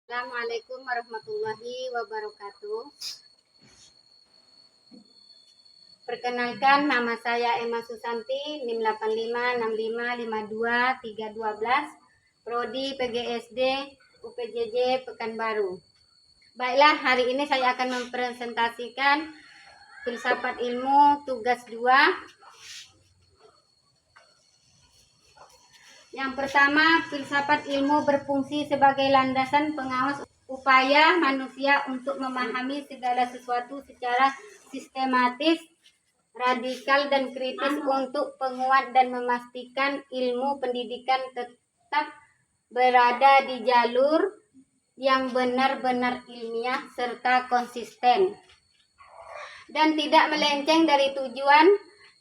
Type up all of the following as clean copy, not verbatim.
Assalamualaikum warahmatullahi wabarakatuh. Perkenalkan, nama saya Emma Susanti, NIM 8565523212, Prodi PGSD UPJJ Pekanbaru. Baiklah, hari ini saya akan mempresentasikan filsafat ilmu tugas 2. Yang pertama, filsafat ilmu berfungsi sebagai landasan pengawas upaya manusia untuk memahami segala sesuatu secara sistematis, radikal, dan kritis untuk penguat dan memastikan ilmu pendidikan tetap berada di jalur yang benar-benar ilmiah serta konsisten dan tidak melenceng dari tujuan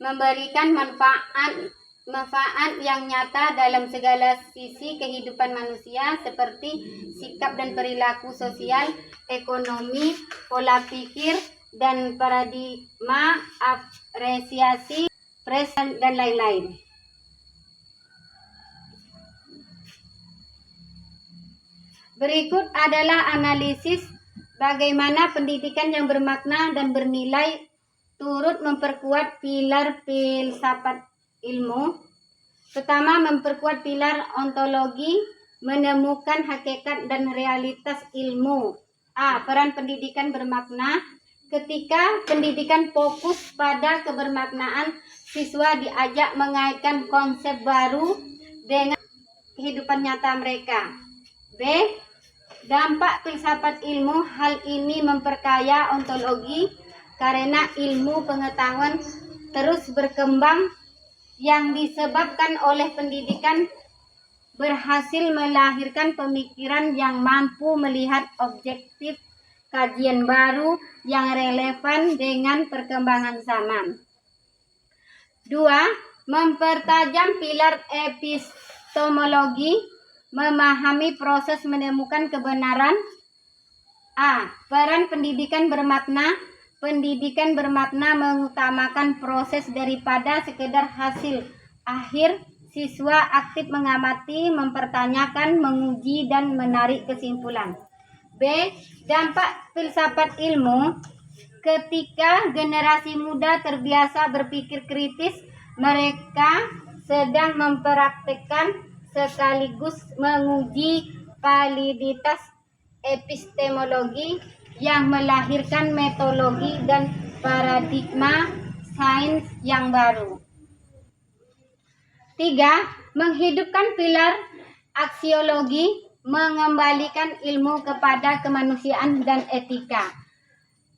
memberikan manfaat yang nyata dalam segala sisi kehidupan manusia seperti sikap dan perilaku sosial, ekonomi, pola pikir, dan paradigma apresiasi, dan lain-lain. Berikut adalah analisis bagaimana pendidikan yang bermakna dan bernilai turut memperkuat pilar filsafat ilmu. Pertama, memperkuat pilar ontologi, menemukan hakikat dan realitas ilmu. Peran pendidikan bermakna. Ketika pendidikan fokus pada kebermaknaan, siswa diajak mengaitkan konsep baru dengan kehidupan nyata mereka. B. Dampak filsafat ilmu. Hal ini memperkaya ontologi karena ilmu pengetahuan terus berkembang yang disebabkan oleh pendidikan berhasil melahirkan pemikiran yang mampu melihat objektif kajian baru yang relevan dengan perkembangan zaman. 2. Mempertajam pilar epistemologi, memahami proses menemukan kebenaran. Peran pendidikan bermakna. Pendidikan bermakna mengutamakan proses daripada sekedar hasil akhir. Siswa aktif mengamati, mempertanyakan, menguji, dan menarik kesimpulan. B. Dampak filsafat ilmu. Ketika generasi muda terbiasa berpikir kritis, mereka sedang mempraktikkan sekaligus menguji validitas epistemologi yang melahirkan metodologi dan paradigma sains yang baru. 3. Menghidupkan pilar aksiologi, mengembalikan ilmu kepada kemanusiaan dan etika.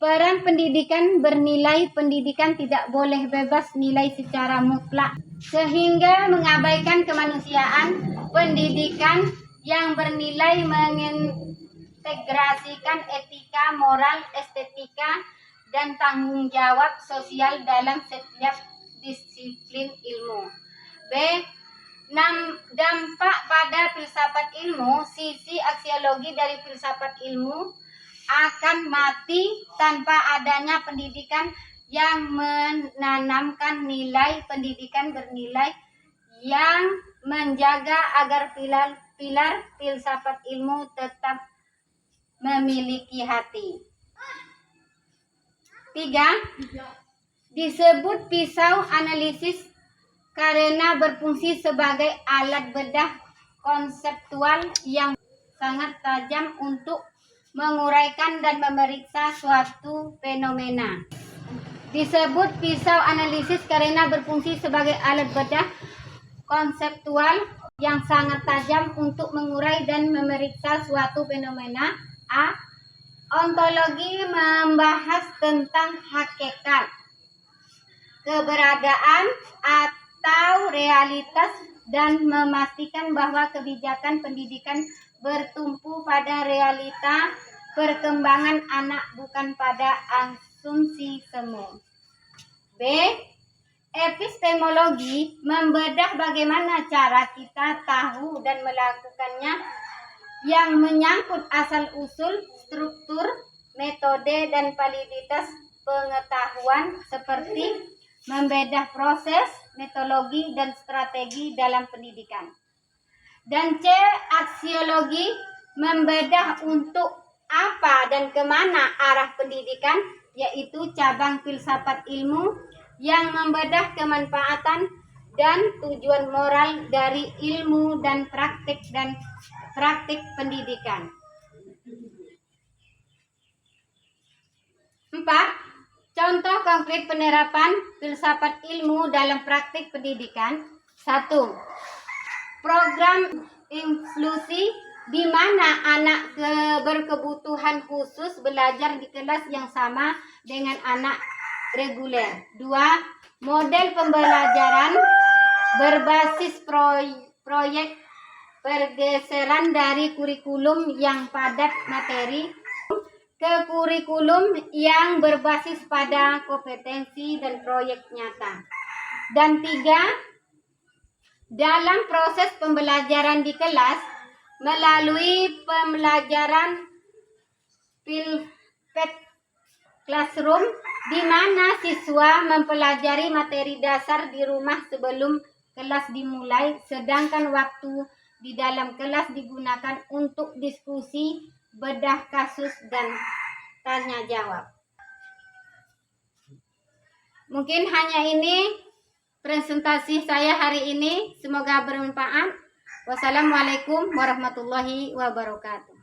Peran pendidikan bernilai. Pendidikan tidak boleh bebas nilai secara mutlak sehingga mengabaikan kemanusiaan. Pendidikan yang bernilai mengintegrasikan etika, moral, estetika, dan tanggung jawab sosial dalam setiap disiplin ilmu. B. Dampak pada filsafat ilmu. Sisi aksiologi dari filsafat ilmu akan mati tanpa adanya pendidikan yang menanamkan nilai. Pendidikan bernilai yang menjaga agar pilar filsafat ilmu tetap memiliki hati. 3. Disebut pisau analisis karena berfungsi sebagai alat bedah konseptual yang sangat tajam untuk menguraikan dan memeriksa suatu fenomena. Disebut pisau analisis karena berfungsi sebagai alat bedah konseptual yang sangat tajam untuk mengurai dan memeriksa suatu fenomena. Ontologi membahas tentang hakikat, keberadaan, atau realitas, dan memastikan bahwa kebijakan pendidikan bertumpu pada realita perkembangan anak, bukan pada asumsi semu. B. Epistemologi membedah bagaimana cara kita tahu dan melakukannya yang menyangkut asal-usul, struktur, metode, dan validitas pengetahuan seperti membedah proses, metodologi, dan strategi dalam pendidikan. Dan C. Aksiologi membedah untuk apa dan kemana arah pendidikan, yaitu cabang filsafat ilmu yang membedah kemanfaatan dan tujuan moral dari ilmu dan praktik pendidikan. 4. Contoh konkret penerapan filsafat ilmu dalam praktik pendidikan. 1. Program inklusi di mana anak berkebutuhan khusus belajar di kelas yang sama dengan anak reguler. 2. Model pembelajaran berbasis proyek pergeseran dari kurikulum yang padat materi ke kurikulum yang berbasis pada kompetensi dan proyek nyata. Dan 3. Dalam proses pembelajaran di kelas melalui pembelajaran Pilpet Classroom di mana siswa mempelajari materi dasar di rumah sebelum kelas dimulai, sedangkan waktu di dalam kelas digunakan untuk diskusi, bedah kasus, dan tanya jawab. Mungkin hanya ini presentasi saya hari ini. Semoga bermanfaat. Wassalamualaikum warahmatullahi wabarakatuh.